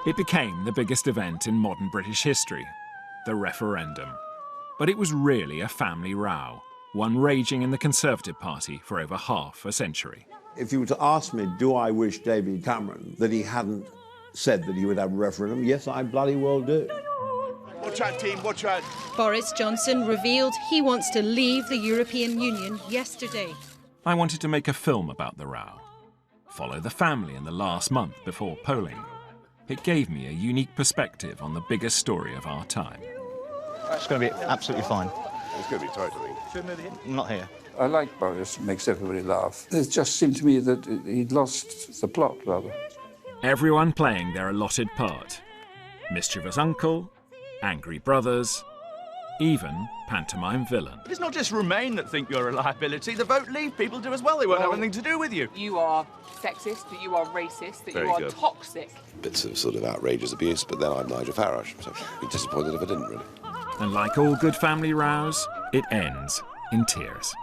It became the biggest event in modern British history, the referendum. But it was really a family row, one raging in the Conservative Party for over half a century. If you were to ask me, do I wish David Cameron that he hadn't said that he would have a referendum, yes, I bloody well do. Watch out, team, watch out. Boris Johnson revealed he wants to leave the European Union yesterday. I wanted to make a film about the row, follow the family in the last month before polling. It gave me a unique perspective on the biggest story of our time. It's going to be absolutely fine. It's going to be tight, I think. I'm not here. I like Boris, makes everybody laugh. It just seemed to me that he'd lost the plot, rather. Everyone playing their allotted part. Mischievous uncle, angry brothers, even pantomime villain. It's not just Remain that think you're a liability. The Vote Leave people do as well. They won't have anything to do with you. You are sexist, that you are racist, that Very you are good. toxic. Bits of sort of outrageous abuse, but then I'm Nigel Farage, so I'd be disappointed if I didn't, really. And like all good family rows, it ends in tears.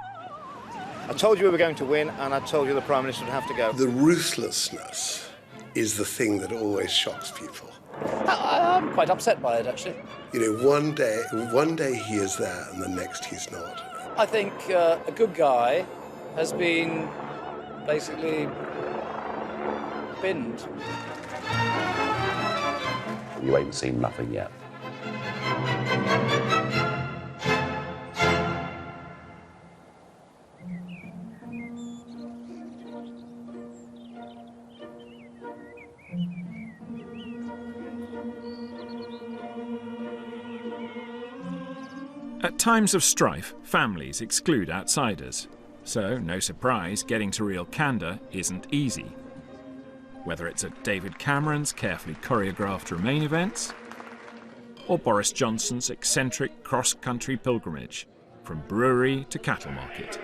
I told you we were going to win, and I told you the Prime Minister would have to go. The ruthlessness is the thing that always shocks people. I'm quite upset by it, actually. You know, one day he is there, and the next he's not. I think a good guy has been basically binned. You ain't seen nothing yet. At times of strife, families exclude outsiders. So, no surprise, getting to real candour isn't easy. Whether it's at David Cameron's carefully choreographed Remain events, or Boris Johnson's eccentric cross-country pilgrimage from brewery to cattle market.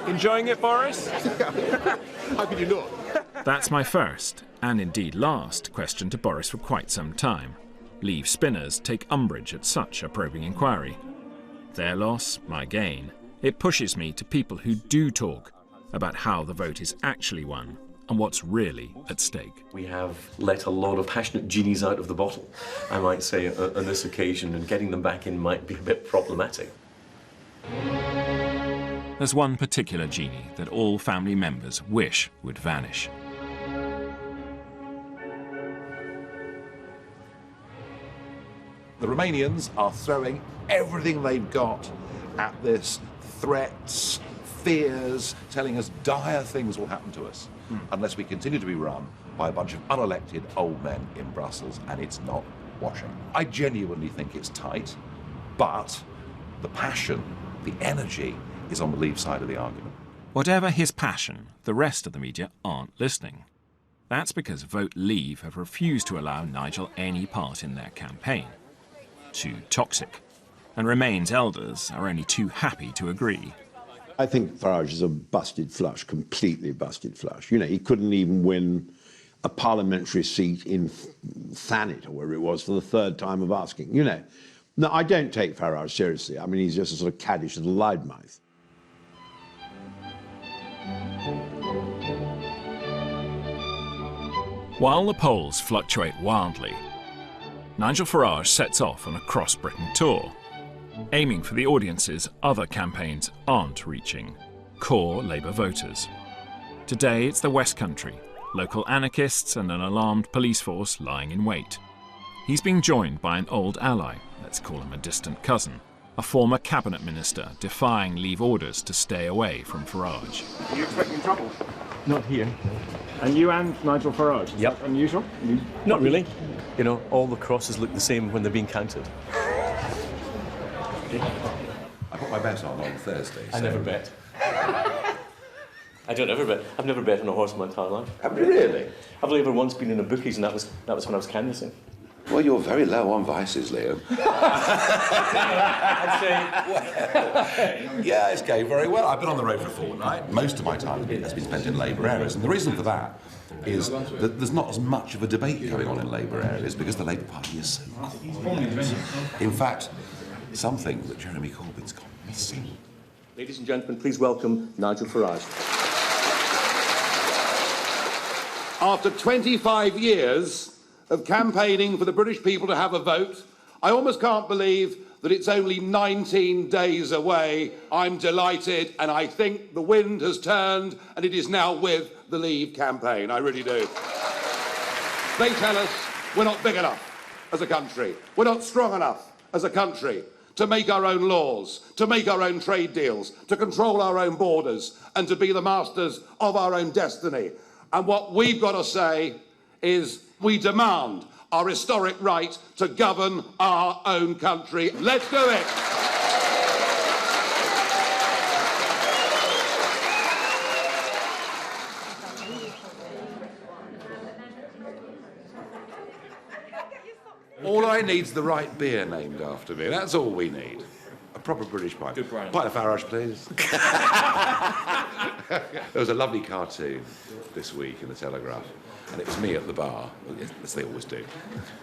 Enjoying it, Boris? How could you not? That's my first, and indeed last, question to Boris for quite some time. Leave spinners take umbrage at such a probing inquiry. Their loss, my gain. It pushes me to people who do talk about how the vote is actually won and what's really at stake. We have let a lot of passionate genies out of the bottle, I might say, on this occasion, and getting them back in might be a bit problematic. There's one particular genie that all family members wish would vanish. The Romanians are throwing everything they've got at this. Threats, fears, telling us dire things will happen to us unless we continue to be run by a bunch of unelected old men in Brussels, and it's not washing. I genuinely think it's tight, but the passion, the energy is on the Leave side of the argument. Whatever his passion, the rest of the media aren't listening. That's because Vote Leave have refused to allow Nigel any part in their campaign. Too toxic. And Remain's elders are only too happy to agree. I think Farage is a busted flush, completely busted flush. You know, he couldn't even win a parliamentary seat in Thanet, or wherever it was, for the third time of asking. You know, no, I don't take Farage seriously. I mean, he's just a sort of caddish little loudmouth. While the polls fluctuate wildly, Nigel Farage sets off on a cross-Britain tour, aiming for the audiences other campaigns aren't reaching, core Labour voters. Today it's the West Country, local anarchists and an alarmed police force lying in wait. He's being joined by an old ally, let's call him a distant cousin, a former cabinet minister defying Leave orders to stay away from Farage. Are you expecting trouble? Not here. And you and Nigel Farage? Yep. Is that unusual? Not really. You know, all the crosses look the same when they're being counted. I put my bet on Thursday. I never bet. I don't ever bet. I've never bet on a horse in my entire life. Have you really? I've only ever once been in a bookies, and that was when I was canvassing. Well, you're very low on vices, Liam. Yeah, it's going very well. I've been on the road for a fortnight. Most of my time has been spent in Labour areas, and the reason for that is that there's not as much of a debate going on in Labour areas because the Labour Party is so quiet. In fact, something that Jeremy Corbyn's gone missing. Ladies and gentlemen, please welcome Nigel Farage. After 25 years of campaigning for the British people to have a vote, I almost can't believe that it's only 19 days away. I'm delighted, and I think the wind has turned, and it is now with the Leave campaign. I really do. They tell us we're not big enough as a country. We're not strong enough as a country to make our own laws, to make our own trade deals, to control our own borders, and to be the masters of our own destiny. And what we've got to say is we demand our historic right to govern our own country. Let's do it! All I need's the right beer named after me. That's all we need. A proper British pint. Good brand. Pint of Farage, please. There was a lovely cartoon this week in the Telegraph, and it was me at the bar, as they always do,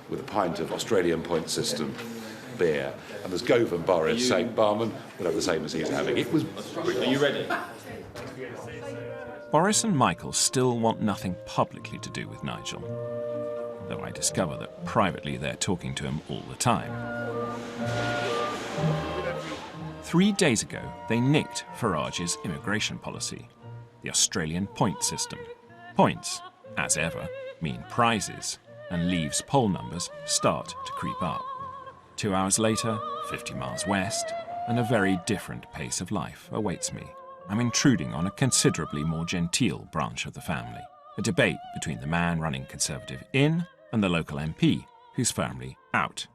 with a pint of Australian Point System beer, and there's Gove and Boris saying, "Barman, we'll have the same as he's having." It was brilliant. Are you ready? Boris and Michael still want nothing publicly to do with Nigel, though I discover that privately they're talking to him all the time. 3 days ago, they nicked Farage's immigration policy, the Australian point system. Points, as ever, mean prizes, and Leave's poll numbers start to creep up. 2 hours later, 50 miles west, and a very different pace of life awaits me. I'm intruding on a considerably more genteel branch of the family, a debate between the man running Conservative in and the local MP, who's firmly out.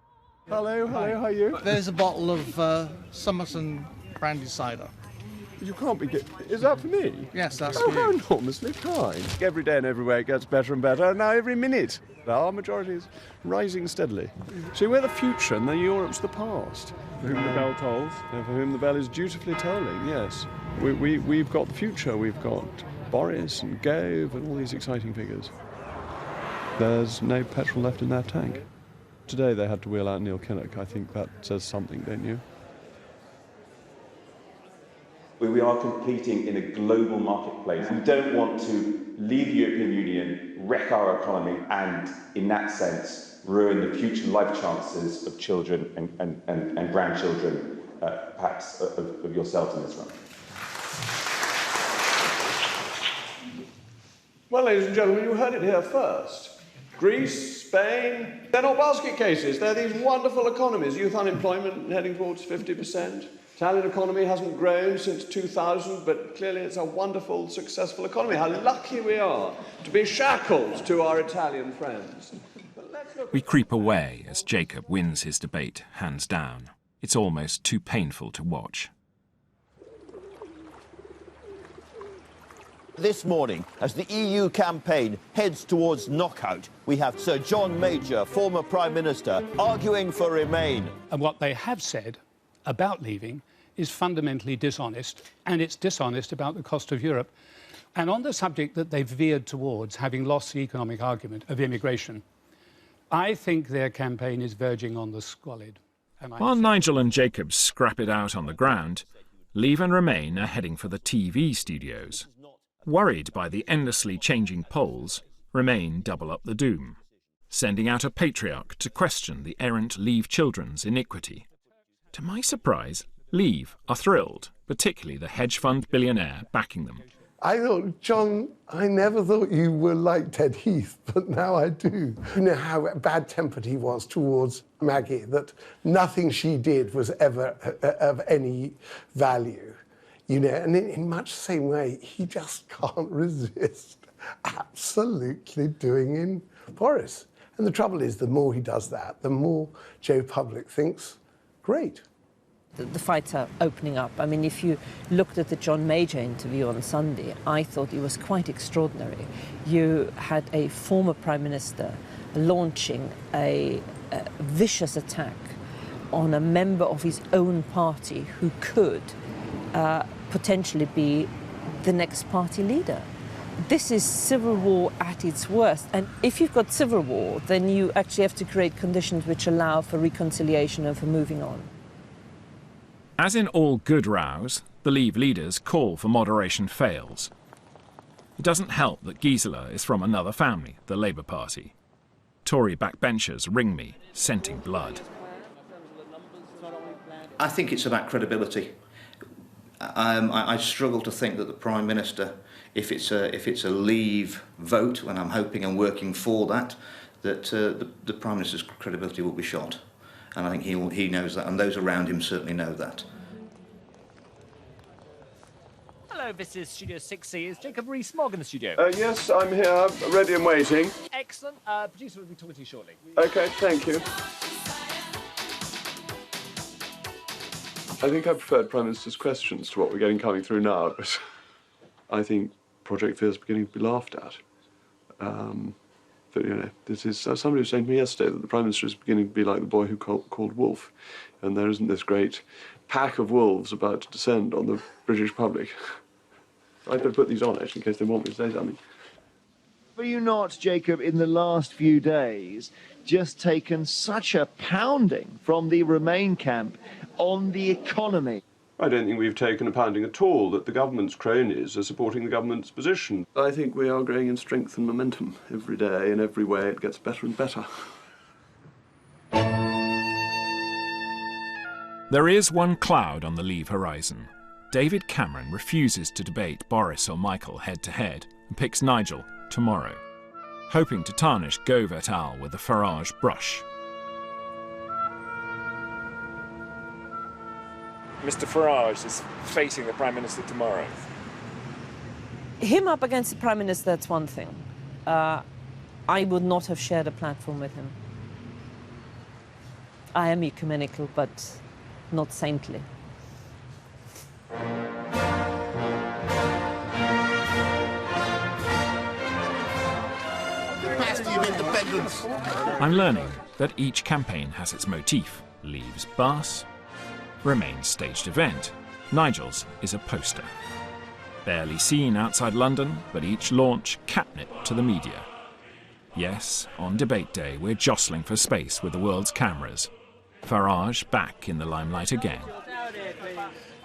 Hello, how are you? There's a bottle of Somerson brandy cider. You can't be Is that for me? Yes, that's for you. How enormously kind. Every day and everywhere it gets better and better, and now every minute our majority is rising steadily. See, we're the future and Europe's the past. For whom the bell tolls. And for whom the bell is dutifully tolling, yes. We've got the future. We've got Boris and Gove and all these exciting figures. There's no petrol left in their tank. Today they had to wheel out Neil Kinnock. I think that says something, don't you? We are competing in a global marketplace. We don't want to leave the European Union, wreck our economy, and in that sense, ruin the future life chances of children and grandchildren, perhaps, of yourselves in this room. Well, ladies and gentlemen, you heard it here first. Greece, Spain, they're not basket cases. They're these wonderful economies. Youth unemployment heading towards 50%. Italian economy hasn't grown since 2000, but clearly it's a wonderful, successful economy. How lucky we are to be shackled to our Italian friends. We creep away as Jacob wins his debate hands down. It's almost too painful to watch. This morning, as the EU campaign heads towards knockout, we have Sir John Major, former Prime Minister, arguing for Remain. And what they have said about leaving is fundamentally dishonest, and it's dishonest about the cost of Europe. And on the subject that they've veered towards, having lost the economic argument of immigration, I think their campaign is verging on the squalid. While Nigel and Jacob scrap it out on the ground, Leave and Remain are heading for the TV studios. Worried by the endlessly changing polls, Remain double up the doom, sending out a patriarch to question the errant Leave children's iniquity. To my surprise, Leave are thrilled, particularly the hedge fund billionaire backing them. I thought, John, I never thought you were like Ted Heath, but now I do. You know how bad-tempered he was towards Maggie, that nothing she did was ever of any value. You know, and in much the same way, he just can't resist absolutely doing in Boris. And the trouble is, the more he does that, the more Joe Public thinks, great. The fights are opening up. I mean, if you looked at the John Major interview on Sunday, I thought it was quite extraordinary. You had a former Prime Minister launching a vicious attack on a member of his own party who could potentially be the next party leader. This is civil war at its worst. And if you've got civil war, then you actually have to create conditions which allow for reconciliation and for moving on. As in all good rows, the Leave leaders' call for moderation fails. It doesn't help that Gisela is from another family, the Labour Party. Tory backbenchers ring me, scenting blood. I think it's about credibility. I struggle to think that the Prime Minister, if it's a Leave vote, and I'm hoping and working for that, that the Prime Minister's credibility will be shot. And I think he knows that, and those around him certainly know that. Hello, this is Studio 6C. Is Jacob Rees-Mogg in the studio? Yes, I'm here, ready and waiting. Excellent. Producer will be talking to you shortly. OK, thank you. I think I preferred Prime Minister's questions to what we're getting coming through now, but I think Project Fear is beginning to be laughed at. But, you know, this is somebody was saying to me yesterday that the Prime Minister is beginning to be like the boy who called Wolf, and there isn't this great pack of wolves about to descend on the British public. I'd better put these on, actually, in case they want me to say something. Were you not, Jacob, in the last few days, just taken such a pounding from the Remain camp on the economy? I don't think we've taken a pounding at all, that the government's cronies are supporting the government's position. I think we are growing in strength and momentum. Every day, in every way, it gets better and better. There is one cloud on the Leave horizon. David Cameron refuses to debate Boris or Michael head-to-head and picks Nigel tomorrow, hoping to tarnish Gove et al. With the Farage brush. Mr Farage is facing the Prime Minister tomorrow. Him up against the Prime Minister, that's one thing. I would not have shared a platform with him. I am ecumenical, but not saintly. Capacity of independence. I'm learning that each campaign has its motif. Leave's Bass, Remain's staged event. Nigel's is a poster. Barely seen outside London, but each launch catnip to the media. Yes, on debate day, we're jostling for space with the world's cameras. Farage back in the limelight again.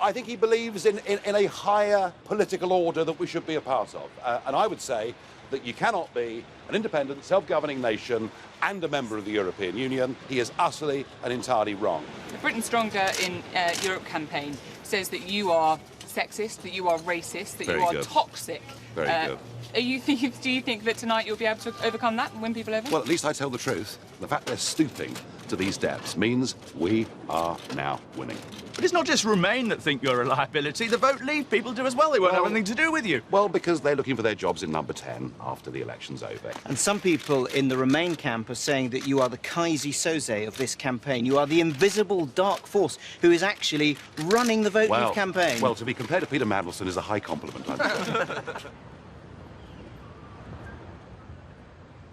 I think he believes in a higher political order that we should be a part of. And I would say that you cannot be an independent, self-governing nation and a member of the European Union. He is utterly and entirely wrong. The Britain Stronger in Europe campaign says that you are sexist, that you are racist, that Very you are good. toxic. Very good. Do you think that tonight you'll be able to overcome that and win people over? Well, at least I tell the truth. The fact they're stooping to these depths means we are now winning. But it's not just Remain that think you're a liability. The vote Leave people do as well. They won't have anything to do with you. Well, because they're looking for their jobs in number 10 after the election's over. And some people in the Remain camp are saying that you are the Kaisi Soze of this campaign. You are the invisible dark force who is actually running the Vote Leave campaign. Well, to be compared to Peter Mandelson is a high compliment, I think.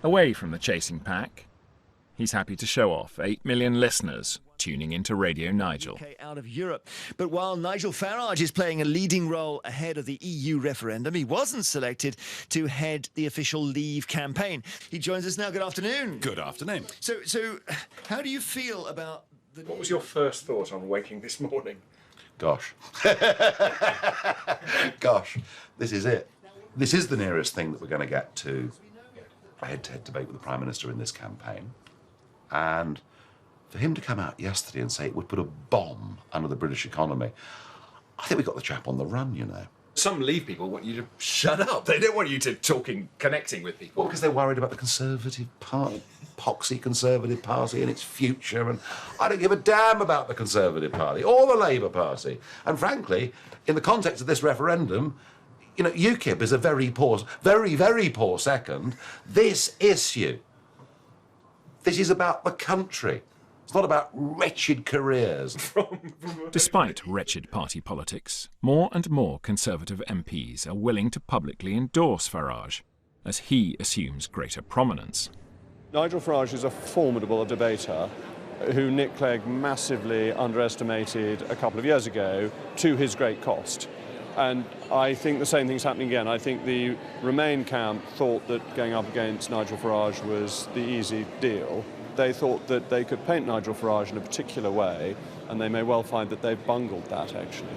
Away from the chasing pack, he's happy to show off 8 million listeners tuning into Radio Nigel. Out of Europe. But while Nigel Farage is playing a leading role ahead of the EU referendum, he wasn't selected to head the official Leave campaign. He joins us now. Good afternoon. Good afternoon. So how do you feel about the... What was your first thought on waking this morning? Gosh. Gosh, this is it. This is the nearest thing that we're going to get to a head-to-head debate with the Prime Minister in this campaign. And for him to come out yesterday and say it would put a bomb under the British economy, I think we got the chap on the run, you know. Some Leave people want you to shut up. They don't want you to connecting with people. Well, because they're worried about the Conservative Party, poxy Conservative Party and its future, and I don't give a damn about the Conservative Party or the Labour Party. And frankly, in the context of this referendum, you know, UKIP is a very, very poor second. This issue, this is about the country. It's not about wretched careers. Despite wretched party politics, more and more Conservative MPs are willing to publicly endorse Farage, as he assumes greater prominence. Nigel Farage is a formidable debater who Nick Clegg massively underestimated a couple of years ago to his great cost. And I think the same thing's happening again. I think the Remain camp thought that going up against Nigel Farage was the easy deal. They thought that they could paint Nigel Farage in a particular way, and they may well find that they've bungled that, actually.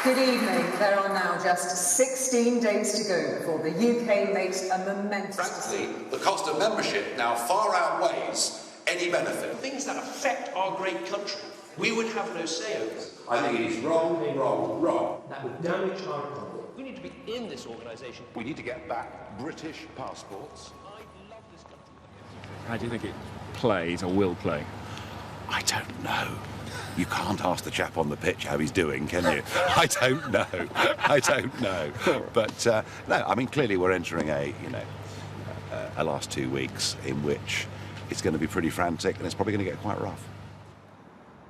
Good evening. There are now just 16 days to go before the UK makes a momentous Frankly, the cost of membership now far outweighs any benefit. Things that affect our great country, we would have no say over. I think it is wrong. That would damage our economy. We need to be in this organisation. We need to get back British passports. How do you think it plays or will play? I don't know. You can't ask the chap on the pitch how he's doing, can you? I don't know. But no, I mean, clearly we're entering a last 2 weeks in which it's going to be pretty frantic and it's probably going to get quite rough.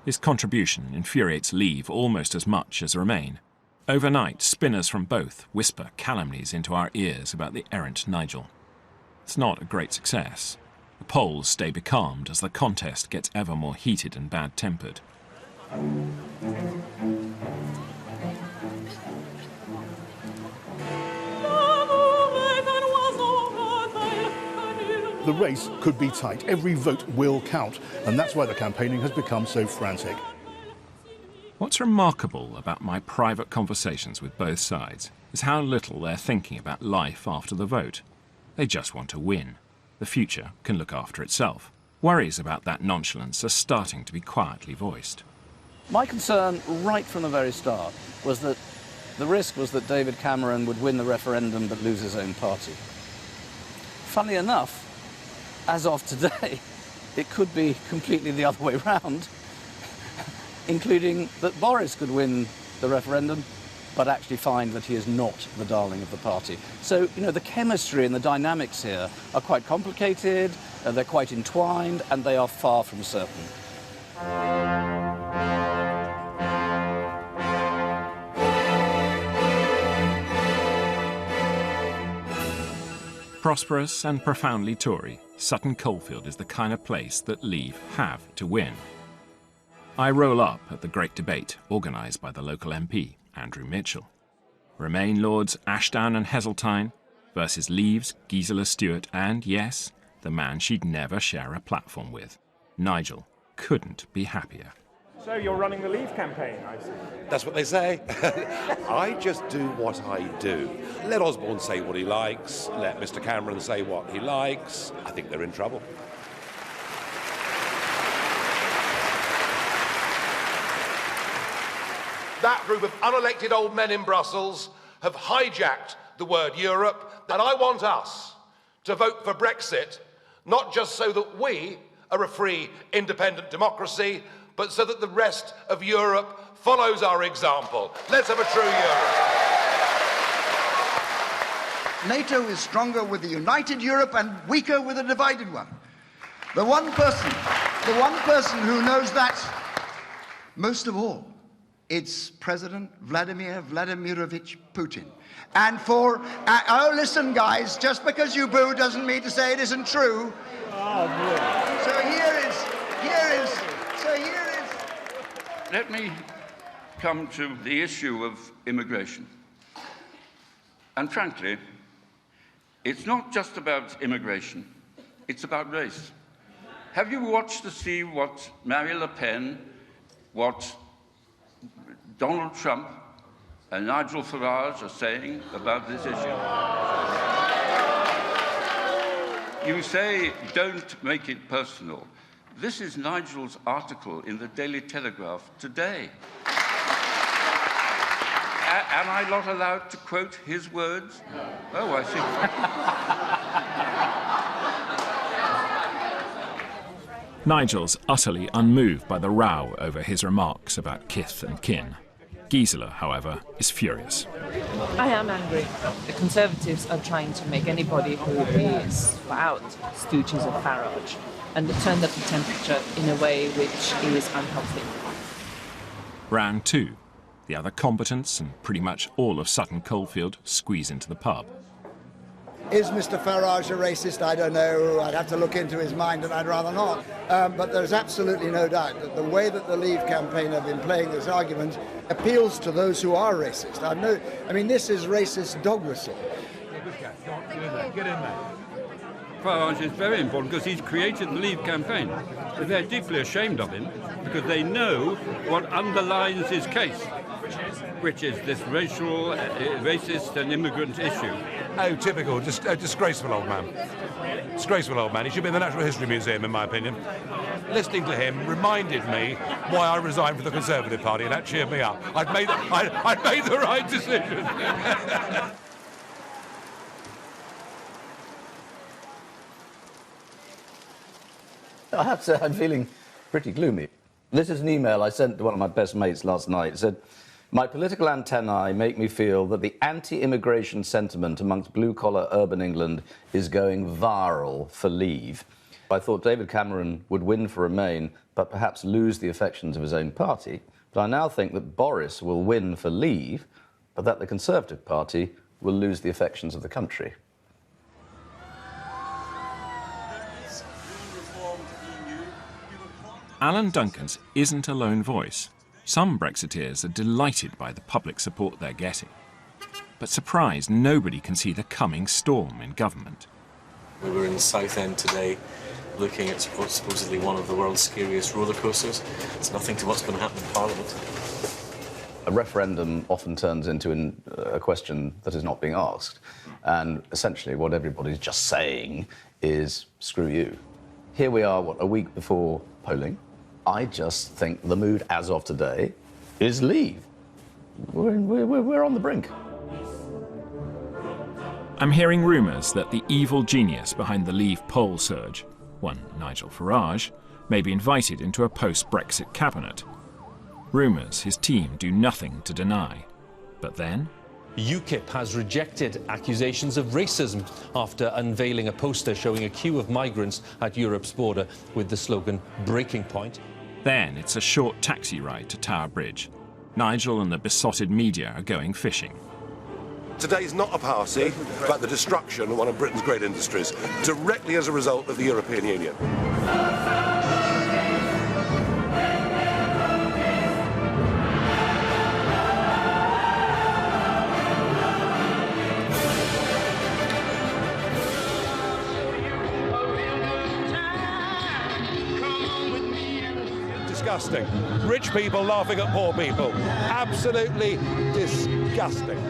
His contribution infuriates Leave almost as much as Remain. Overnight, spinners from both whisper calumnies into our ears about the errant Nigel. It's not a great success. The polls stay becalmed as the contest gets ever more heated and bad-tempered. The race could be tight. Every vote will count, and that's why the campaigning has become so frantic. What's remarkable about my private conversations with both sides is how little they're thinking about life after the vote. They just want to win. The future can look after itself. Worries about that nonchalance are starting to be quietly voiced. My concern right from the very start was that the risk was that David Cameron would win the referendum but lose his own party. Funnily enough, as of today, it could be completely the other way round, including that Boris could win the referendum but actually find that he is not the darling of the party. So, the chemistry and the dynamics here are quite complicated, they're quite entwined, and they are far from certain. Prosperous and profoundly Tory, Sutton Coldfield is the kind of place that Leave have to win. I roll up at the great debate organised by the local MP, Andrew Mitchell. Remain Lords Ashdown and Heseltine versus Leave's Gisela Stewart and, yes, the man she'd never share a platform with. Nigel couldn't be happier. So you're running the Leave campaign, I see. That's what they say. I just do what I do. Let Osborne say what he likes. Let Mr. Cameron say what he likes. I think they're in trouble. That group of unelected old men in Brussels have hijacked the word Europe, and I want us to vote for Brexit, not just so that we are a free, independent democracy, but so that the rest of Europe follows our example. Let's have a true Europe. NATO is stronger with a united Europe and weaker with a divided one. The one person who knows that most of all, it's President Vladimir Vladimirovich Putin. And oh, listen, guys, just because you boo doesn't mean to say it isn't true. Oh, boy. So here is. Let me come to the issue of immigration. And frankly, it's not just about immigration, it's about race. Have you watched to see what Marine Le Pen, what Donald Trump and Nigel Farage are saying about this issue? You say, don't make it personal. This is Nigel's article in the Daily Telegraph today. Am I not allowed to quote his words? Oh, I see. Nigel's utterly unmoved by the row over his remarks about kith and kin. Gisela, however, is furious. I am angry. The Conservatives are trying to make anybody who is for out stooges of Farage and turn up the temperature in a way which is unhealthy. Round 2. The other combatants and pretty much all of Sutton Coldfield squeeze into the pub. Is Mr Farage a racist? I don't know. I'd have to look into his mind, and I'd rather not. But there's absolutely no doubt that the way that the Leave campaign have been playing this argument appeals to those who are racist. I mean, this is racist dog whistle. Get in there. Farage is very important because he's created the Leave campaign. They're deeply ashamed of him because they know what underlines his case, which is this racial, racist and immigrant issue. Oh, typical, just a disgraceful old man. Disgraceful old man. He should be in the Natural History Museum, in my opinion. Listening to him reminded me why I resigned from the Conservative Party, and that cheered me up. I'd made the right decision. I have to say, I'm feeling pretty gloomy. This is an email I sent to one of my best mates last night. It said, "My political antennae make me feel that the anti-immigration sentiment amongst blue-collar urban England is going viral for Leave. I thought David Cameron would win for Remain, but perhaps lose the affections of his own party. But I now think that Boris will win for Leave, but that the Conservative Party will lose the affections of the country." Alan Duncan's isn't a lone voice. Some Brexiteers are delighted by the public support they're getting, but surprised nobody can see the coming storm in government. We were in Southend today looking at supposedly one of the world's scariest roller coasters. It's nothing to what's going to happen in Parliament. A referendum often turns into a question that is not being asked, and essentially what everybody's just saying is, screw you. Here we are, a week before polling. I just think the mood as of today is Leave. We're on the brink. I'm hearing rumours that the evil genius behind the Leave poll surge, one Nigel Farage, may be invited into a post-Brexit cabinet. Rumours his team do nothing to deny. But then UKIP has rejected accusations of racism after unveiling a poster showing a queue of migrants at Europe's border with the slogan "Breaking Point." Then it's a short taxi ride to Tower Bridge. Nigel and the besotted media are going fishing. Today's not a party, but the destruction of one of Britain's great industries, directly as a result of the European Union. Disgusting. Rich people laughing at poor people. Absolutely disgusting.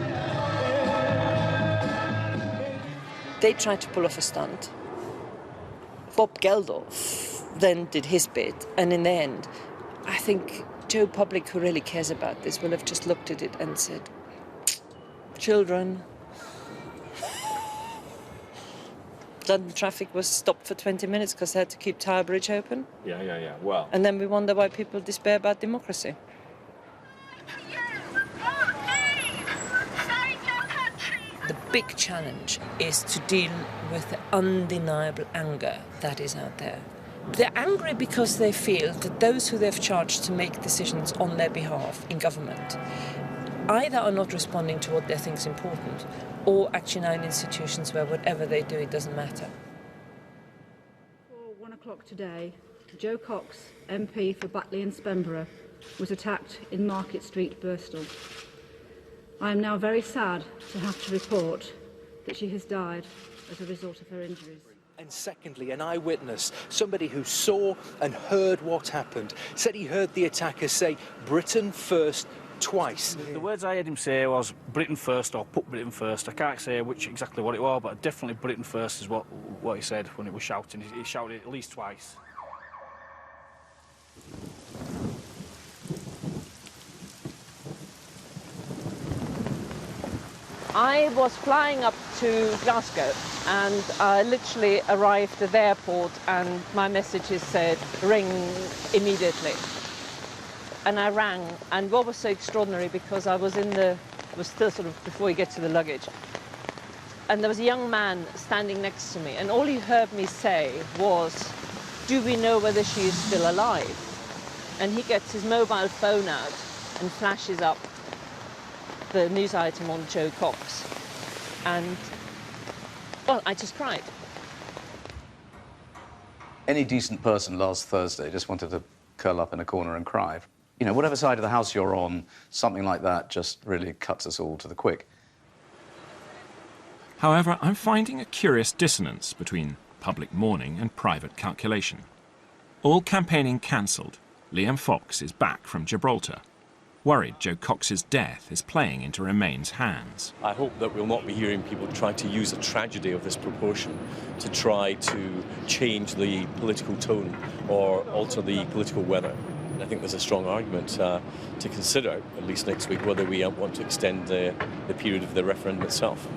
They tried to pull off a stunt. Bob Geldof then did his bit, and in the end, I think Joe Public, who really cares about this, will have just looked at it and said, "Children." London traffic was stopped for 20 minutes because they had to keep Tower Bridge open. Yeah. Well. And then we wonder why people despair about democracy. The big challenge is to deal with the undeniable anger that is out there. They're angry because they feel that those who they've charged to make decisions on their behalf in government either are not responding to what they think is important, or actually now in institutions where whatever they do, it doesn't matter. Before 1 o'clock today, Joe Cox, MP for Batley and Spenborough, was attacked in Market Street, Birstall. I am now very sad to have to report that she has died as a result of her injuries. And secondly, an eyewitness, somebody who saw and heard what happened, said he heard the attackers say, "Britain first," twice. The words I heard him say was "Britain first" or "Put Britain first." I can't say exactly what it was, but definitely "Britain first" is what he said when it was shouting. He shouted it at least twice. I was flying up to Glasgow and I literally arrived at the airport and my messages said, "Ring immediately." And I rang, and what was so extraordinary, because I was in the was still sort of before you get to the luggage. And there was a young man standing next to me, and all he heard me say was, "Do we know whether she is still alive?" And he gets his mobile phone out and flashes up the news item on Joe Cox. And, well, I just cried. Any decent person last Thursday just wanted to curl up in a corner and cry. You know, whatever side of the house you're on, something like that just really cuts us all to the quick. However, I'm finding a curious dissonance between public mourning and private calculation. All campaigning cancelled, Liam Fox is back from Gibraltar, worried Joe Cox's death is playing into Remain's hands. I hope that we'll not be hearing people try to use a tragedy of this proportion to try to change the political tone or alter the political weather. And I think there's a strong argument to consider, at least next week, whether we want to extend the period of the referendum itself.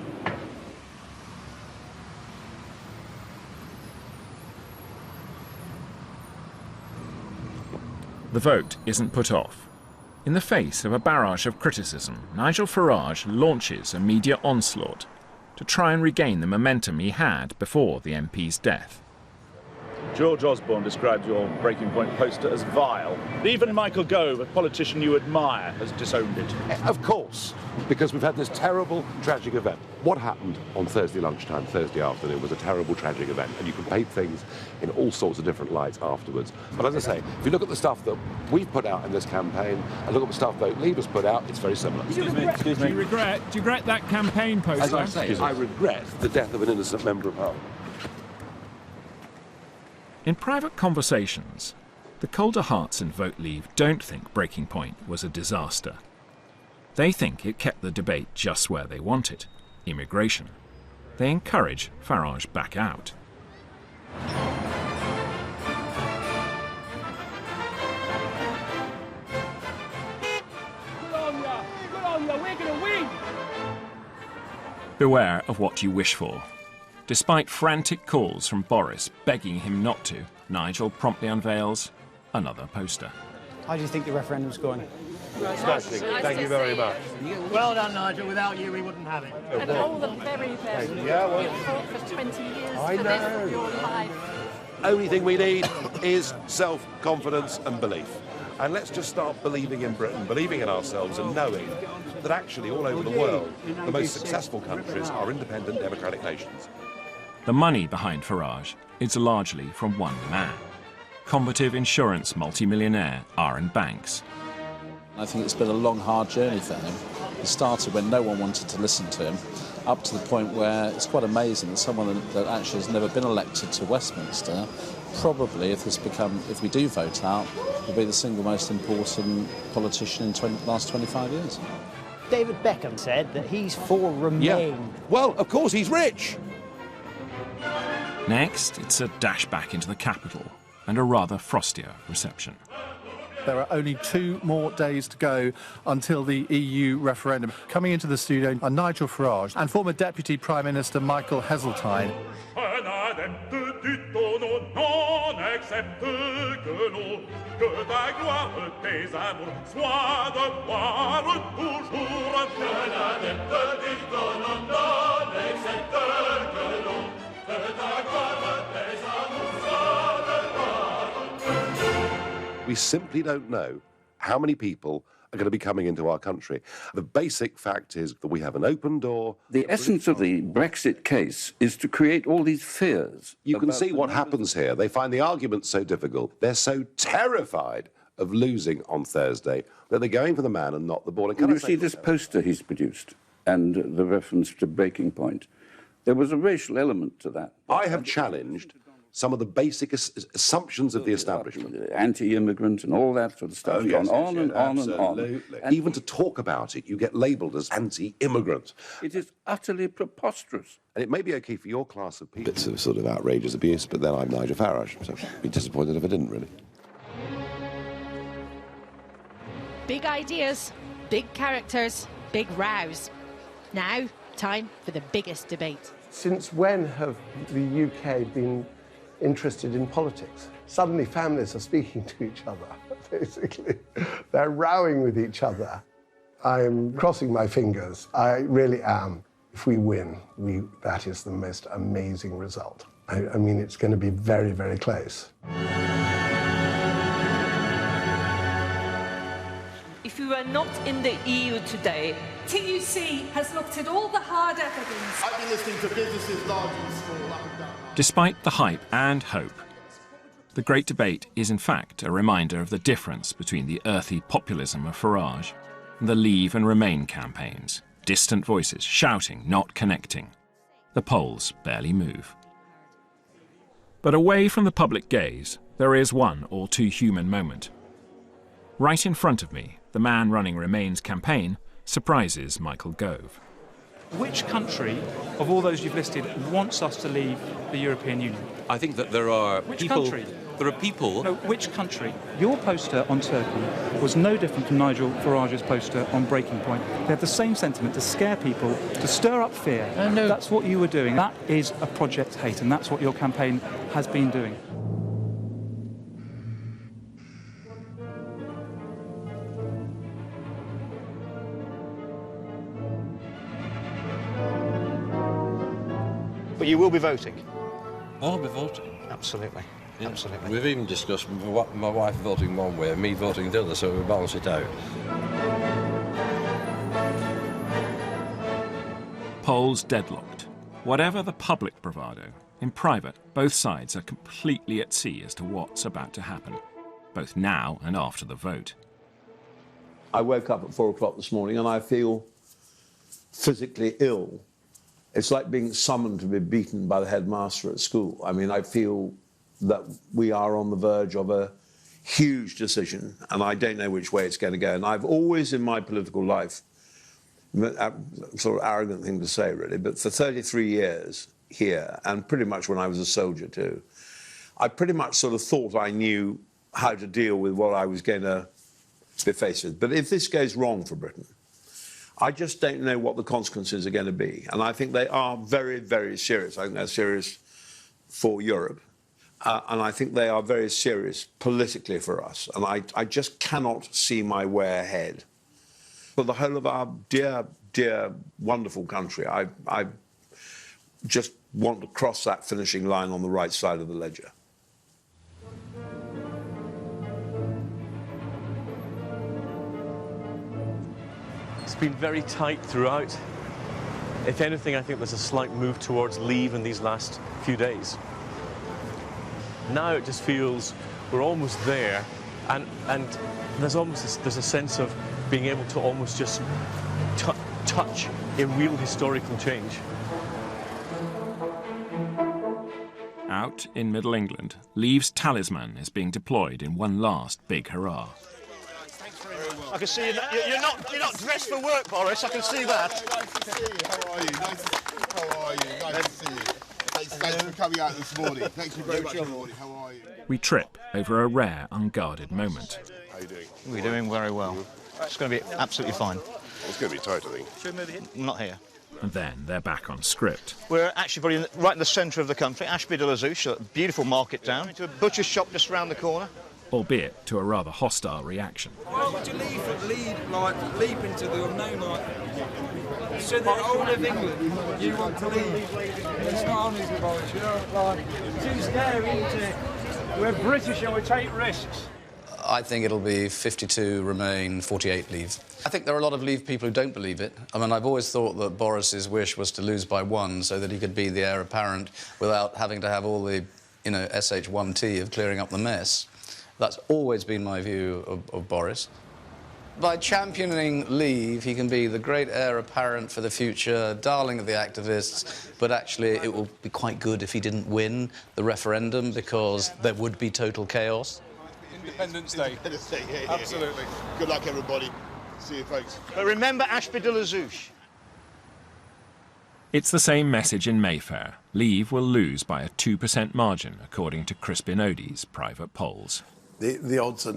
The vote isn't put off. In the face of a barrage of criticism, Nigel Farage launches a media onslaught to try and regain the momentum he had before the MP's death. George Osborne described your Breaking Point poster as vile. Even Michael Gove, a politician you admire, has disowned it. Of course, because we've had this terrible, tragic event. What happened on Thursday lunchtime, Thursday afternoon, was a terrible, tragic event, and you can paint things in all sorts of different lights afterwards. But as I say, if you look at the stuff that we've put out in this campaign, and look at the stuff that Leave has put out, it's very similar. Excuse me. Do you regret that campaign poster? As I say, I regret the death of an innocent member of Parliament. In private conversations, the colder hearts in Vote Leave don't think Breaking Point was a disaster. They think it kept the debate just where they want it, immigration. They encourage Farage back out. Good on ya, we're gonna win! Beware of what you wish for. Despite frantic calls from Boris begging him not to, Nigel promptly unveils another poster. How do you think the referendum's going? Smashing. Thank you very much. Well done, Nigel. Without you, we wouldn't have it. And all the very best. Yeah, well, You've fought for 20 years I for know. this of your life. Only thing we need is self-confidence and belief. And let's just start believing in Britain, believing in ourselves, and knowing that actually all over the world, the most successful countries are independent democratic nations. The money behind Farage is largely from one man, combative insurance multimillionaire Aaron Banks. I think it's been a long, hard journey for him. It started when no one wanted to listen to him, up to the point where it's quite amazing that someone that actually has never been elected to Westminster, probably, if we do vote out, will be the single most important politician in the last 25 years. David Beckham said that he's for Remain. Yeah. Well, of course, he's rich. Next, it's a dash back into the capital and a rather frostier reception. There are only 2 more days to go until the EU referendum. Coming into the studio are Nigel Farage and former Deputy Prime Minister Michael Heseltine. We simply don't know how many people are going to be coming into our country. The basic fact is that we have an open door. The essence of the Brexit case is to create all these fears. You can see what happens here. They find the argument so difficult. They're so terrified of losing on Thursday that they're going for the man and not the ball. When you see this poster he's produced and the reference to Breaking Point, there was a racial element to that. I have challenged some of the basic assumptions of the establishment. Anti-immigrant and all that sort of stuff. Gone on and on and on. And even to talk about it, you get labelled as anti-immigrant. It is utterly preposterous. And it may be okay for your class of people. Bits of sort of outrageous abuse, but then I'm Nigel Farage, so I'd be disappointed if I didn't, really. Big ideas, big characters, big rows. Now, time for the biggest debate. Since when have the UK been interested in politics? Suddenly families are speaking to each other, basically. They're rowing with each other. I'm crossing my fingers. I really am. If we win, that is the most amazing result. I mean, it's going to be very, very close. If we were not in the EU today, TUC has looked at all the hard evidence. I've been listening to businesses large and small, up and down. Despite the hype and hope, the Great Debate is in fact a reminder of the difference between the earthy populism of Farage and the Leave and Remain campaigns. Distant voices shouting, not connecting. The polls barely move. But away from the public gaze, there is one all-too-human moment. Right in front of me, the man running Remain's campaign surprises Michael Gove. Which country, of all those you've listed, wants us to leave the European Union? I think that there are people... Which country? There are people... No, which country? Your poster on Turkey was no different from Nigel Farage's poster on Breaking Point. They had the same sentiment, to scare people, to stir up fear. No. That's what you were doing. That is a Project Hate, and that's what your campaign has been doing. But you will be voting? I'll be voting. Absolutely. Yeah. Absolutely. We've even discussed my wife voting one way and me voting the other, so we balance it out. Polls deadlocked. Whatever the public bravado, in private, both sides are completely at sea as to what's about to happen, both now and after the vote. I woke up at 4 o'clock this morning and I feel physically ill. It's like being summoned to be beaten by the headmaster at school. I mean, I feel that we are on the verge of a huge decision, and I don't know which way it's going to go. And I've always, in my political life, sort of arrogant thing to say, really, but for 33 years here, and pretty much when I was a soldier too, I pretty much sort of thought I knew how to deal with what I was going to be faced with. But if this goes wrong for Britain, I just don't know what the consequences are going to be. And I think they are very, very serious. I think they're serious for Europe. And I think they are very serious politically for us. And I just cannot see my way ahead. For the whole of our dear, dear, wonderful country, I just want to cross that finishing line on the right side of the ledger. It's been very tight throughout. If anything, I think there's a slight move towards Leave in these last few days. Now it just feels we're almost there, and there's a sense of being able to almost just touch a real historical change. Out in Middle England, Leave's talisman is being deployed in one last big hurrah. I can see you're not dressed for work, Boris. I can see that. Nice to see you. How are you? How are you? Nice to see you. Thanks for coming out this morning. Thank you very much, everybody. How are you? We trip over a rare, unguarded moment. How are you doing? We're doing very well. It's going to be absolutely fine. It's going to be tight, I think. Should we move it in? Not here. And then they're back on script. We're actually right in the centre of the country, Ashby de la Zouch, a beautiful market town. Into a butcher's shop just round the corner. Albeit to a rather hostile reaction. Why would you leap into the unknown like so the whole of England you want to leave? It's not honest with us, you know, like too scary, isn't it? We're British and we take risks. I think it'll be 52 Remain, 48 Leave. I think there are a lot of Leave people who don't believe it. I mean, I've always thought that Boris's wish was to lose by 1 so that he could be the heir apparent without having to have all the, you know, SH1T of clearing up the mess. That's always been my view of Boris. By championing Leave, he can be the great heir apparent for the future, darling of the activists, but actually it will be quite good if he didn't win the referendum because there would be total chaos. Independence Day. Independence Day, yeah. Absolutely. Good luck, everybody. See you, folks. But remember Ashby de la Zouch. It's the same message in Mayfair. Leave will lose by a 2% margin, according to Crispin Odey's private polls. The odds are,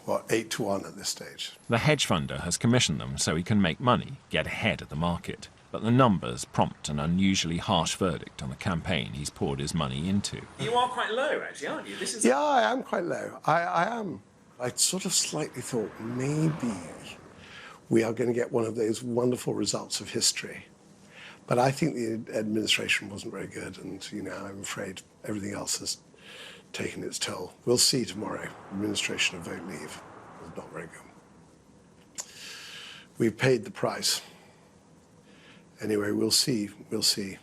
what, 8 to 1 at this stage. The hedge funder has commissioned them so he can make money, get ahead of the market. But the numbers prompt an unusually harsh verdict on the campaign he's poured his money into. You are quite low, actually, aren't you? This is... Yeah, I am quite low. I am. I sort of slightly thought maybe we are going to get one of those wonderful results of history. But I think the administration wasn't very good, and I'm afraid everything else has taken its toll. We'll see tomorrow. Administration of Vote Leave was not very good. We've paid the price. Anyway, we'll see. We'll see.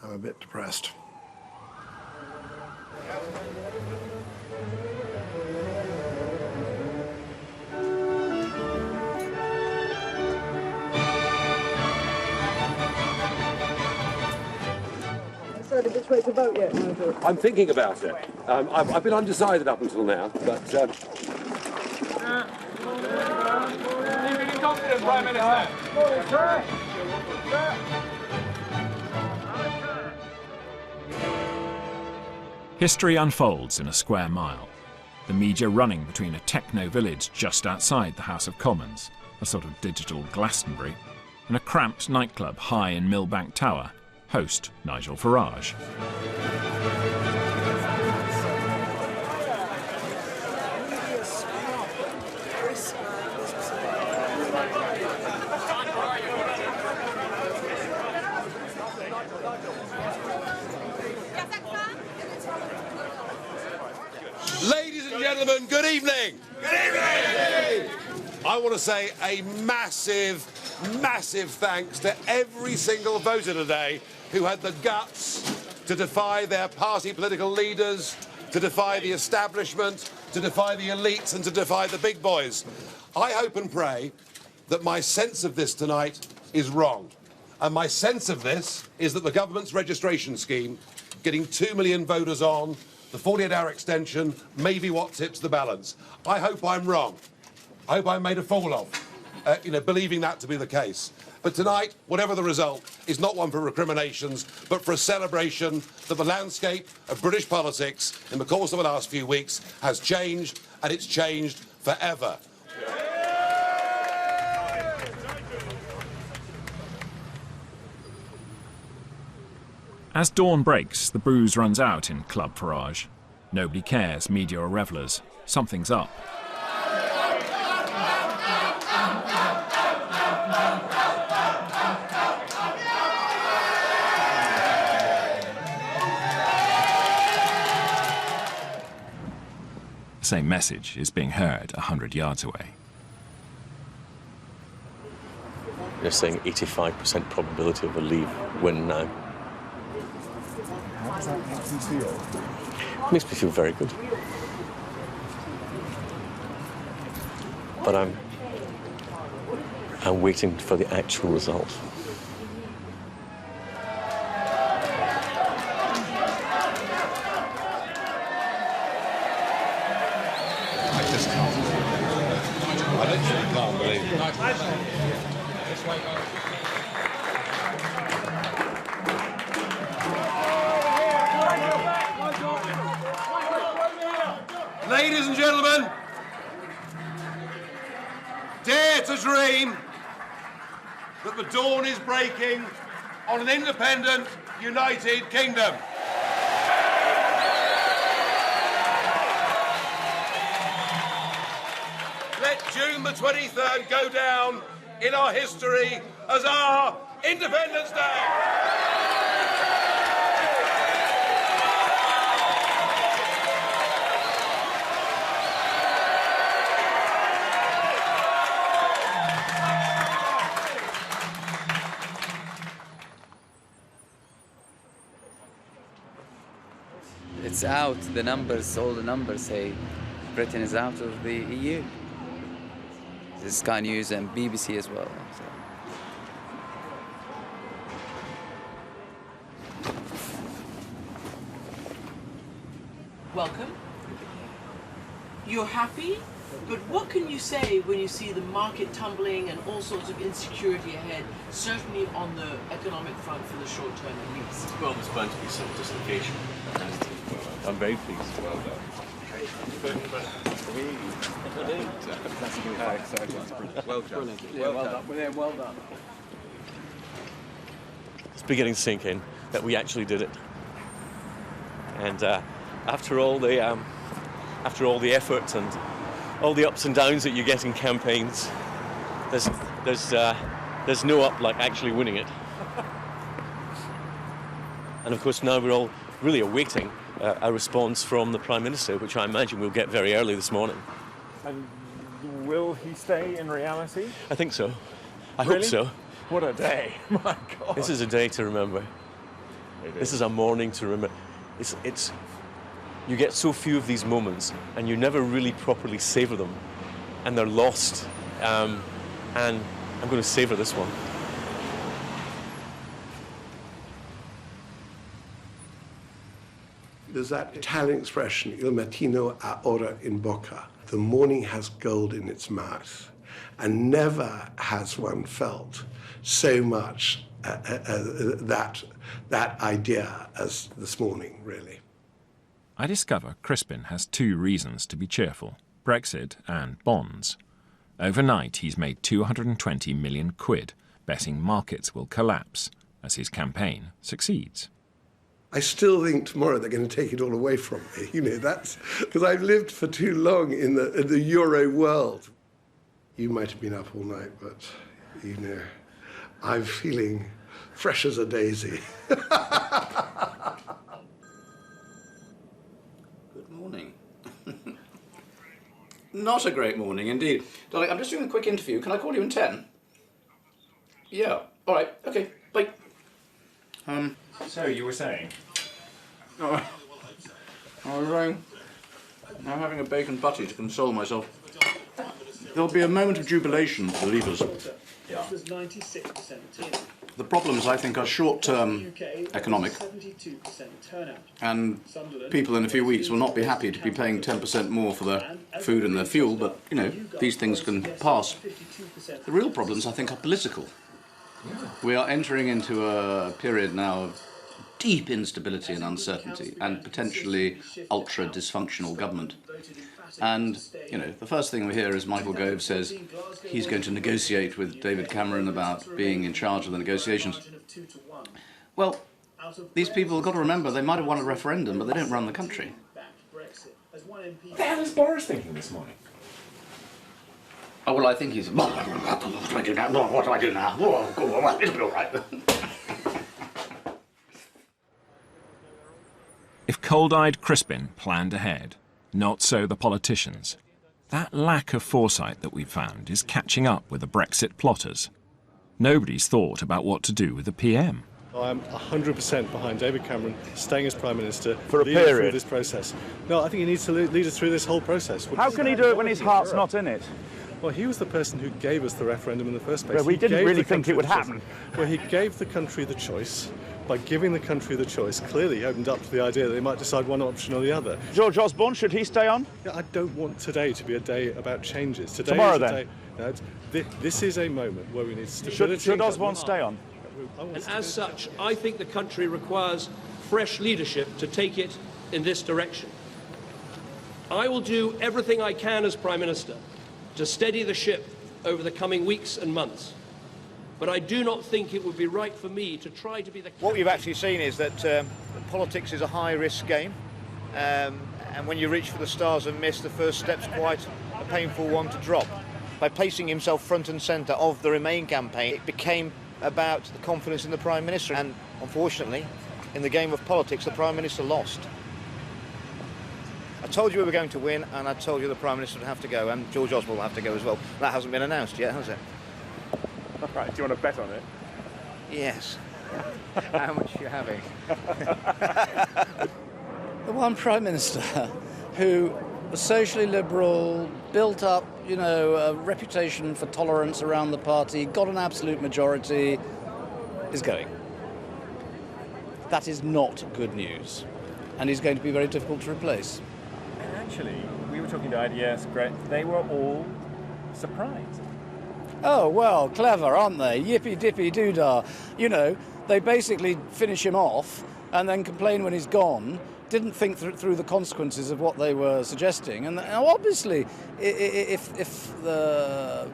I'm a bit depressed. Decided which way to vote yet, Nigel? I'm thinking about it. I've been undecided up until now, but... Confident, Prime Minister. History unfolds in a square mile. The media running between a techno village just outside the House of Commons, a sort of digital Glastonbury, and a cramped nightclub high in Millbank Tower, host Nigel Farage. Ladies and gentlemen, good evening. Good evening. I want to say a massive, massive thanks to every single voter today who had the guts to defy their party political leaders, to defy the establishment, to defy the elites and to defy the big boys. I hope and pray that my sense of this tonight is wrong. And my sense of this is that the government's registration scheme, getting 2 million voters on, the 48-hour extension, may be what tips the balance. I hope I'm wrong. I hope I'm made a fool of, believing that to be the case. But tonight, whatever the result, is not one for recriminations, but for a celebration that the landscape of British politics in the course of the last few weeks has changed, and it's changed forever. As dawn breaks, the booze runs out in Club Farage. Nobody cares, media or revellers. Something's up. The same message is being heard 100 yards away. They're saying 85% probability of a Leave win now. How does that make you feel? Makes me feel very good. But I'm waiting for the actual result. I just can't believe it. I literally can't believe it. Ladies and gentlemen, dare to dream that the dawn is breaking on an independent, united kingdom. Let June the 23rd go down in our history as our Independence Day. It's out, the numbers, all the numbers say Britain is out of the EU. This is Sky News and BBC as well. So. Welcome. You're happy, but what can you say when you see the market tumbling and all sorts of insecurity ahead, certainly on the economic front for the short term at least? Well, there's bound to be some dislocation. I'm very pleased. Well done. Well done. Yeah, well done. Yeah, well done. It's beginning to sink in that we actually did it. And after all the effort and all the ups and downs that you get in campaigns, there's no up like actually winning it. And of course now we're all really awaiting a response from the Prime Minister, which I imagine we'll get very early this morning. And will he stay in reality? I think so. I Really? hope so. What a day, my God. This is a day to remember. This is a morning to remember. You get so few of these moments and you never really properly savour them, and they're lost. And I'm going to savour this one. There's that Italian expression, il mattino ha ora in bocca. The morning has gold in its mouth. And never has one felt so much that idea as this morning, really. I discover Crispin has two reasons to be cheerful: Brexit and bonds. Overnight, he's made 220 million quid, betting markets will collapse as his campaign succeeds. I still think tomorrow they're going to take it all away from me. You know, that's because I've lived for too long in the Euro world. You might have been up all night, but, you know, I'm feeling fresh as a daisy. Good morning. Not a great morning indeed. Darling, I'm just doing a quick interview. Can I call you in 10? Yeah. All right. Okay. Bye. So you were saying? I was saying, I'm having a bacon butty to console myself. There'll be a moment of jubilation for the leavers. Yeah. The problems, I think, are short-term economic, and people in a few weeks will not be happy to be paying 10% more for their food and their fuel, but, you know, these things can pass. The real problems, I think, are political. We are entering into a period now of deep instability and uncertainty, and potentially ultra-dysfunctional government. And, you know, the first thing we hear is Michael Gove says he's going to negotiate with David Cameron about being in charge of the negotiations. Well, these people have got to remember they might have won a referendum, but they don't run the country. What the hell is Boris thinking this morning? Oh, well, I think he's... What do I do now? What do I do now? Oh, it'll be all right. If cold-eyed Crispin planned ahead, not so the politicians. That lack of foresight that we've found is catching up with the Brexit plotters. Nobody's thought about what to do with the PM. I'm 100% behind David Cameron staying as Prime Minister for a period through this process. No, I think he needs to lead us through this whole process. How can he do it when his heart's not in it? Well, he was the person who gave us the referendum in the first place. Well, we didn't really think it would happen. Well, he gave the country the choice. By giving the country the choice, clearly he opened up to the idea that they might decide one option or the other. George Osborne, should he stay on? Yeah, I don't want today to be a day about changes. Today Tomorrow, is a then? day, this is a moment where we need stability. Should Osborne stay on? And as such, I think the country requires fresh leadership to take it in this direction. I will do everything I can as Prime Minister to steady the ship over the coming weeks and months. But I do not think it would be right for me to try to be the... What you've actually seen is that politics is a high-risk game, and when you reach for the stars and miss, the first step's quite a painful one to drop. By placing himself front and centre of the Remain campaign, it became about the confidence in the Prime Minister, and unfortunately, in the game of politics, the Prime Minister lost. I told you we were going to win, and I told you the Prime Minister would have to go, and George Osborne will have to go as well. That hasn't been announced yet, has it? Right, do you want to bet on it? Yes. How much are you having? The one Prime Minister who was socially liberal, built up, you know, a reputation for tolerance around the party, got an absolute majority, is going. That is not good news, and he's going to be very difficult to replace. And actually, we were talking to IDS, Brett, they were all surprised. Oh, well, clever, aren't they? Yippee-dippy-doo-dah. You know, they basically finish him off and then complain when he's gone, didn't think through the consequences of what they were suggesting. And obviously, if the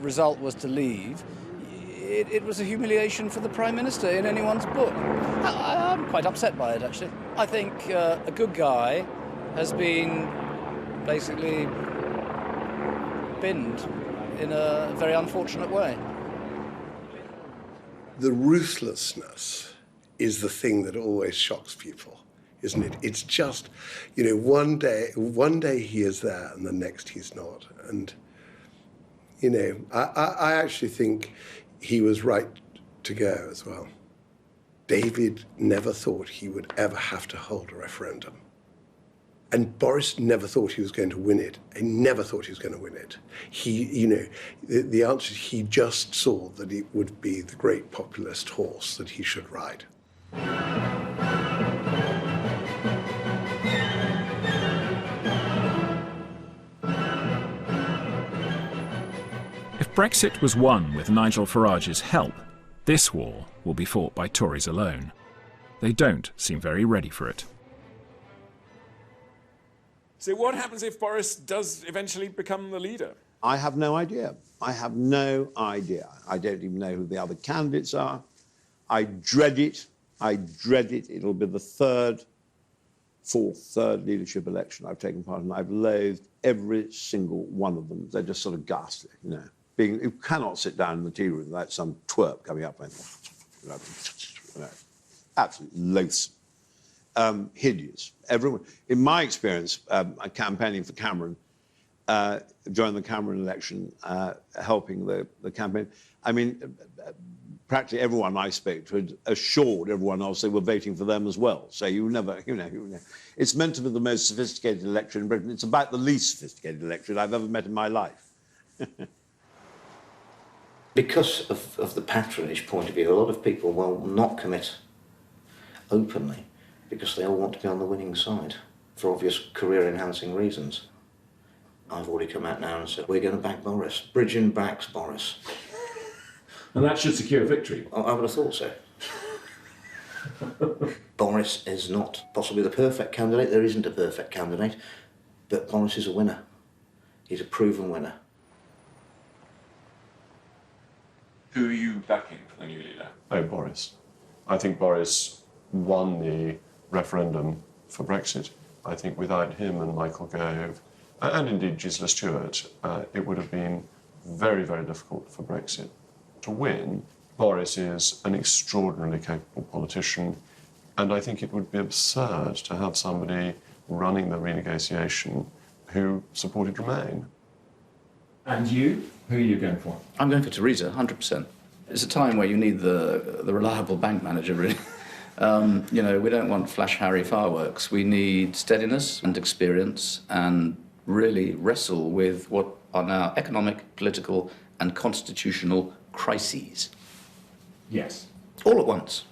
result was to leave, it was a humiliation for the Prime Minister in anyone's book. I'm quite upset by it, actually. I think a good guy has been basically binned. in a very unfortunate way. The ruthlessness is the thing that always shocks people, isn't it? It's just, you know, one day he is there and the next he's not. And, you know, I actually think he was right to go as well. David never thought he would ever have to hold a referendum. And Boris never thought he was going to win it. He never thought he was going to win it. He, you know, the answer, he just saw that it would be the great populist horse that he should ride. If Brexit was won with Nigel Farage's help, this war will be fought by Tories alone. They don't seem very ready for it. So what happens if Boris does eventually become the leader? I have no idea. I have no idea. I don't even know who the other candidates are. I dread it. I dread it. It'll be the third leadership election I've taken part in. I've loathed every single one of them. They're just sort of ghastly, you know. You cannot sit down in the tea room without some twerp coming up and, you know, absolutely loathsome. Hideous. Everyone, in my experience, campaigning for Cameron, during the Cameron election, helping the campaign, I mean, practically everyone I spoke to had assured everyone else they were voting for them as well. So you never, you know, it's meant to be the most sophisticated election in Britain. It's about the least sophisticated election I've ever met in my life. Because of the patronage point of view, a lot of people will not commit openly because they all want to be on the winning side for obvious career-enhancing reasons. I've already come out now and said, we're going to back Boris. Bridgen backs Boris. And that should secure victory. I would have thought so. Boris is not possibly the perfect candidate. There isn't a perfect candidate. But Boris is a winner. He's a proven winner. Who are you backing for the new leader? Oh, Boris. I think Boris won the referendum for Brexit. I think without him and Michael Gove, and indeed Gisela Stewart, it would have been very, very difficult for Brexit to win. Boris is an extraordinarily capable politician, and I think it would be absurd to have somebody running the renegotiation who supported Remain. And you? Who are you going for? I'm going for Theresa, 100%. It's a time where you need the reliable bank manager, really. You know, we don't want Flash Harry fireworks. We need steadiness and experience and really wrestle with what are now economic, political and constitutional crises. Yes. All at once.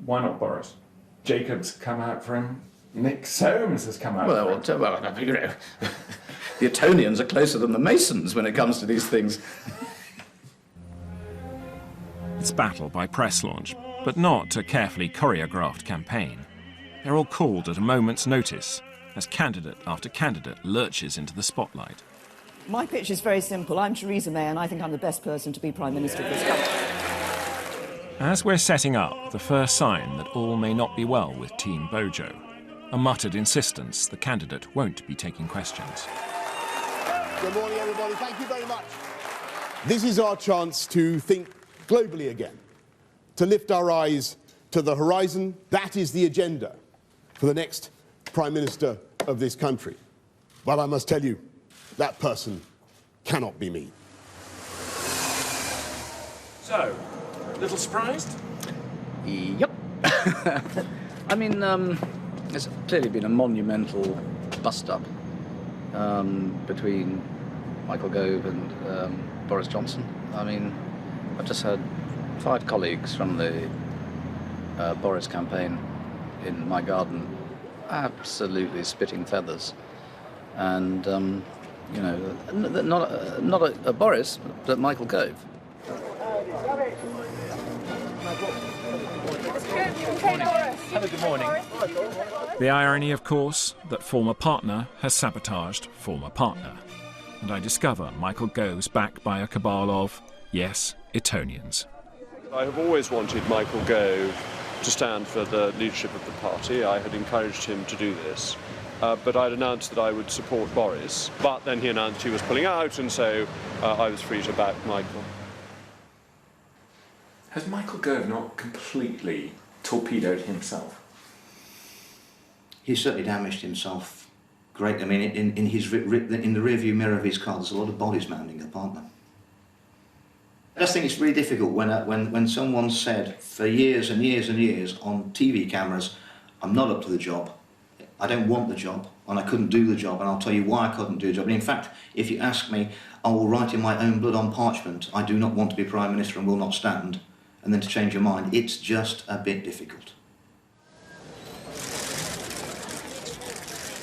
Why not Boris? Jacob's come out for him. Nick Soames has come out for him. Well, you know, the Etonians are closer than the Masons when it comes to these things. It's battle by press launch, but not a carefully choreographed campaign. They're all called at a moment's notice as candidate after candidate lurches into the spotlight. My pitch is very simple. I'm Theresa May and I think I'm the best person to be Prime Minister of this country. As we're setting up, the first sign that all may not be well with Team Bojo. A muttered insistence the candidate won't be taking questions. Good morning, everybody. Thank you very much. This is our chance to think globally again, to lift our eyes to the horizon. That is the agenda for the next Prime Minister of this country. But I must tell you, that person cannot be me. So, little surprised? Yep. I mean, there's clearly been a monumental bust-up between Michael Gove and Boris Johnson. I mean, I've just had 5 colleagues from the Boris campaign in my garden absolutely spitting feathers. And, you know, not a Boris, but Michael Gove. Hello, good morning. The irony, of course, that former partner has sabotaged former partner. And I discover Michael Gove's backed by a cabal of, yes, Etonians. I have always wanted Michael Gove to stand for the leadership of the party. I had encouraged him to do this. but I'd announced that I would support Boris. But then he announced he was pulling out, and so I was free to back Michael. Has Michael Gove not completely torpedoed himself? He's certainly damaged himself great. I mean, in the rearview mirror of his car, there's a lot of bodies mounting up, aren't there? I just think it's really difficult when someone said for years and years and years on TV cameras, I'm not up to the job, I don't want the job, and I couldn't do the job, and I'll tell you why I couldn't do the job. And in fact, if you ask me, I will write in my own blood on parchment, I do not want to be Prime Minister and will not stand, and then to change your mind, it's just a bit difficult.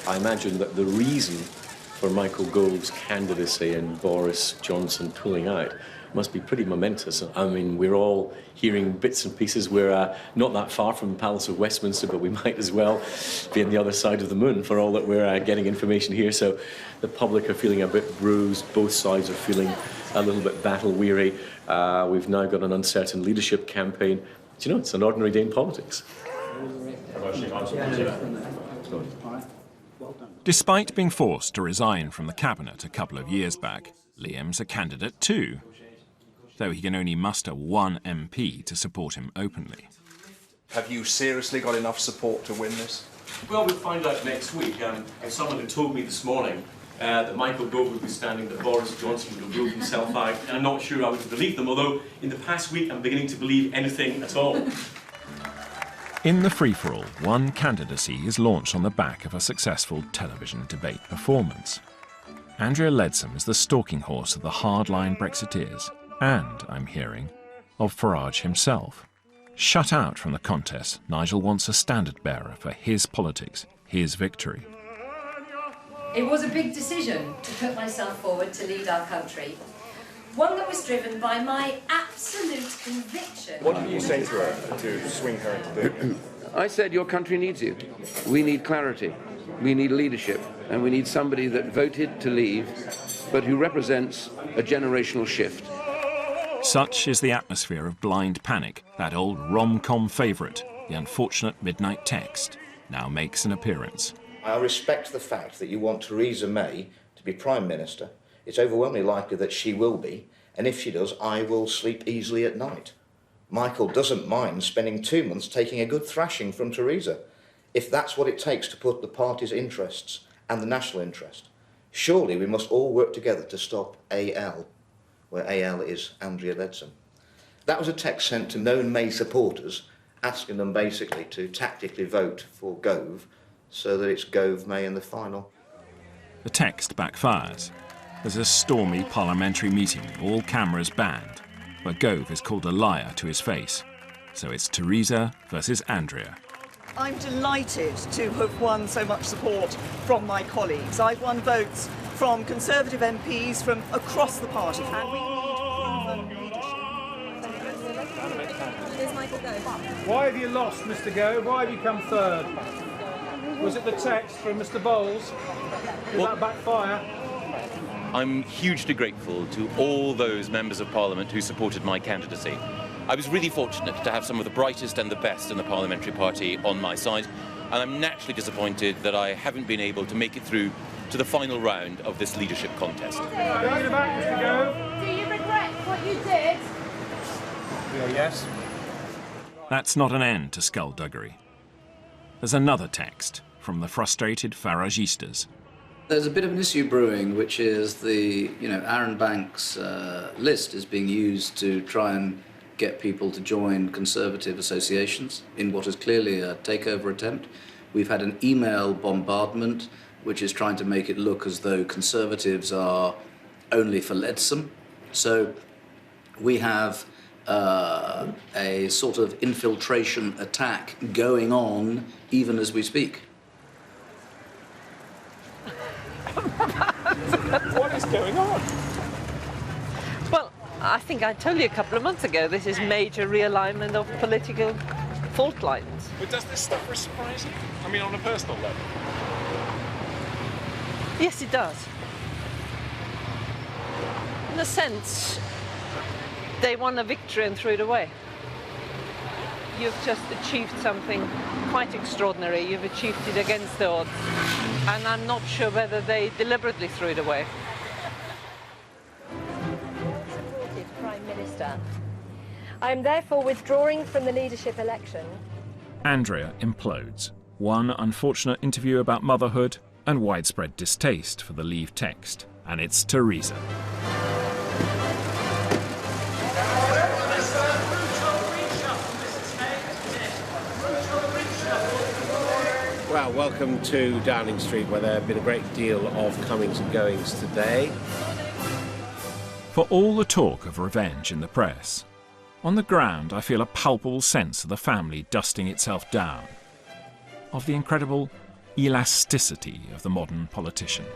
I imagine that the reason for Michael Gove's candidacy and Boris Johnson pulling out must be pretty momentous. I mean, we're all hearing bits and pieces. We're not that far from the Palace of Westminster, but we might as well be on the other side of the moon for all that we're getting information here. So the public are feeling a bit bruised. Both sides are feeling a little bit battle-weary. We've now got an uncertain leadership campaign. But, you know, it's an ordinary day in politics. Despite being forced to resign from the cabinet a couple of years back, Liam's a candidate too, though he can only muster one MP to support him openly. Have you seriously got enough support to win this? Well, we'll find out next week. Someone had told me this morning that Michael Gove would be standing, that Boris Johnson would have ruled himself out, and I'm not sure I would believe them, although in the past week I'm beginning to believe anything at all. In the free-for-all, one candidacy is launched on the back of a successful television debate performance. Andrea Leadsom is the stalking horse of the hardline Brexiteers, and, I'm hearing, of Farage himself. Shut out from the contest, Nigel wants a standard-bearer for his politics, his victory. It was a big decision to put myself forward to lead our country. One that was driven by my absolute conviction. What did you say to her to swing her into the... I said your country needs you. We need clarity. We need leadership. And we need somebody that voted to leave, but who represents a generational shift. Such is the atmosphere of Blind Panic, that old rom-com favourite, The Unfortunate Midnight Text, now makes an appearance. I respect the fact that you want Theresa May to be Prime Minister. It's overwhelmingly likely that she will be, and if she does, I will sleep easily at night. Michael doesn't mind spending 2 months taking a good thrashing from Theresa, if that's what it takes to put the party's interests and the national interest. Surely we must all work together to stop AL, where AL is Andrea Leadsom. That was a text sent to known May supporters, asking them basically to tactically vote for Gove, so that it's Gove May in the final. The text backfires. There's a stormy parliamentary meeting, all cameras banned, where Gove is called a liar to his face. So it's Theresa versus Andrea. I'm delighted to have won so much support from my colleagues. I've won votes from Conservative MPs from across the party. And we Here's Michael Gove. Why have you lost, Mr. Gove? Why have you come third? Was it the text from Mr. Bowles? Did that backfire? I'm hugely grateful to all those members of Parliament who supported my candidacy. I was really fortunate to have some of the brightest and the best in the parliamentary party on my side, and I'm naturally disappointed that I haven't been able to make it through to the final round of this leadership contest. Going back, Mr. Gove. Do you regret what you did? Yes. That's not an end to skullduggery. There's another text from the frustrated Faragistas. There's a bit of an issue brewing, which is the, Aaron Banks' list is being used to try and get people to join Conservative associations in what is clearly a takeover attempt. We've had an email bombardment, which is trying to make it look as though Conservatives are only for Leadsom. So we have a sort of infiltration attack going on even as we speak. What is going on? Well, I think I told you a couple of months ago, this is major realignment of political fault lines. But does this stuff surprise you? I mean, on a personal level? Yes, it does. In a sense, they won a victory and threw it away. You've just achieved something quite extraordinary. You've achieved it against the odds. and I'm not sure whether they deliberately threw it away. Supported Prime Minister. I am therefore withdrawing from the leadership election. Andrea implodes. One unfortunate interview about motherhood and widespread distaste for the Leave text. And it's Theresa. Well, welcome to Downing Street, where there have been a great deal of comings and goings today. For all the talk of revenge in the press, on the ground I feel a palpable sense of the family dusting itself down, of the incredible elasticity of the modern politician.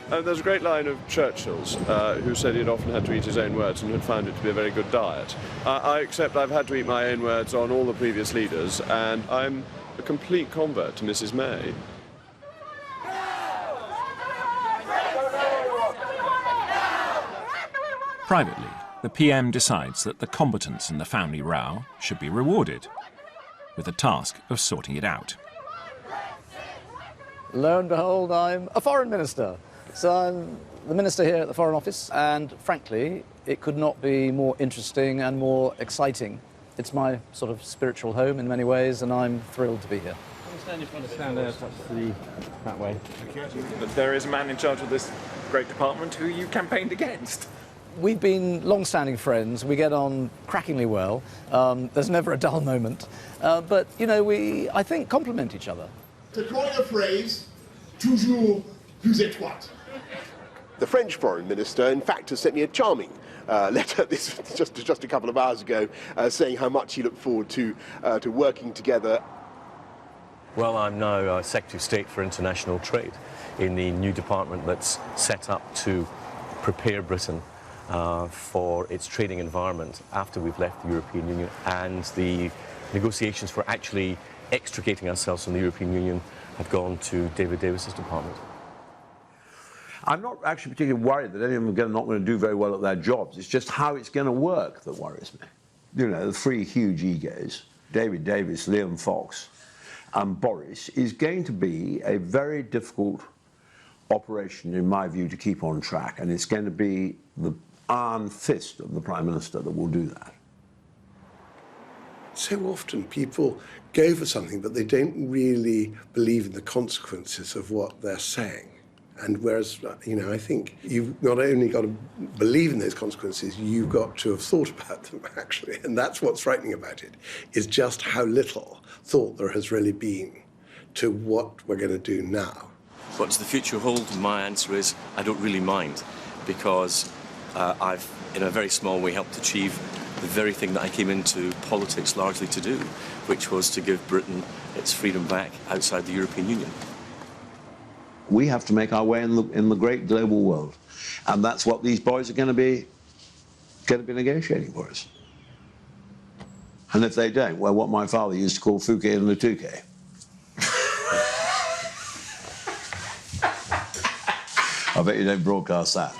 There's a great line of Churchill's, who said he'd often had to eat his own words and had found it to be a very good diet. I accept I've had to eat my own words on all the previous leaders, and I'm a complete convert to Mrs. May. Privately, the PM decides that the combatants in the family row should be rewarded, with the task of sorting it out. Lo and behold, I'm a foreign minister. So I'm the minister here at the Foreign Office, and frankly, it could not be more interesting and more exciting. It's my sort of spiritual home in many ways, and I'm thrilled to be here. Stand there, touch that way. But there is a man in charge of this great department who you campaigned against. We've been long-standing friends. We get on crackingly well. There's never a dull moment. But, you know, we, I think, complement each other. To coin a phrase, toujours plus étroite. The French foreign minister, in fact, has sent me a charming letter this just a couple of hours ago, saying how much he looked forward to working together. Well, I'm now Secretary of State for International Trade in the new department that's set up to prepare Britain for its trading environment after we've left the European Union, and the negotiations for actually extricating ourselves from the European Union have gone to David Davis's department. I'm not actually particularly worried that any of them are not going to do very well at their jobs. It's just how it's going to work that worries me. You know, the three huge egos, David Davis, Liam Fox, and Boris, is going to be a very difficult operation, in my view, to keep on track. And it's going to be the iron fist of the Prime Minister that will do that. So often people go for something, but they don't really believe in the consequences of what they're saying. And whereas, you know, I think you've not only got to believe in those consequences, you've got to have thought about them, actually. And that's what's frightening about it, is just how little thought there has really been to what we're going to do now. What does the future hold? My answer is I don't really mind, because I've, in a very small way, helped achieve the very thing that I came into politics largely to do, which was to give Britain its freedom back outside the European Union. We have to make our way in the great global world, and that's what these boys are going to be negotiating for us. And if they don't, well, what my father used to call Fuke and Lutuke. I bet you don't broadcast that.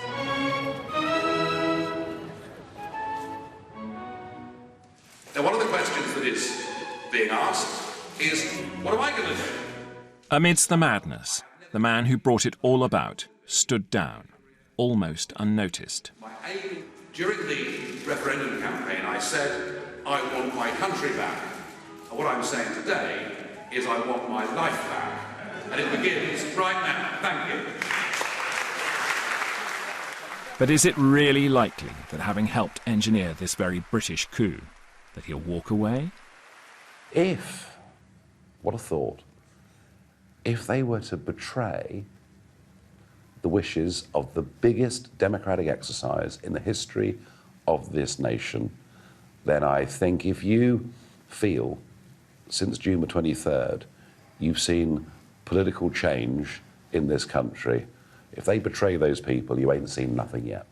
Now, one of the questions that is being asked is, what am I going to do? Amidst the madness, the man who brought it all about stood down, almost unnoticed. My aim during the referendum campaign, I said, I want my country back. And what I'm saying today is I want my life back. And it begins right now. Thank you. But is it really likely that, having helped engineer this very British coup, that he'll walk away? If, what a thought, if they were to betray the wishes of the biggest democratic exercise in the history of this nation, then I think if you feel, since June the 23rd, you've seen political change in this country, if they betray those people, you ain't seen nothing yet.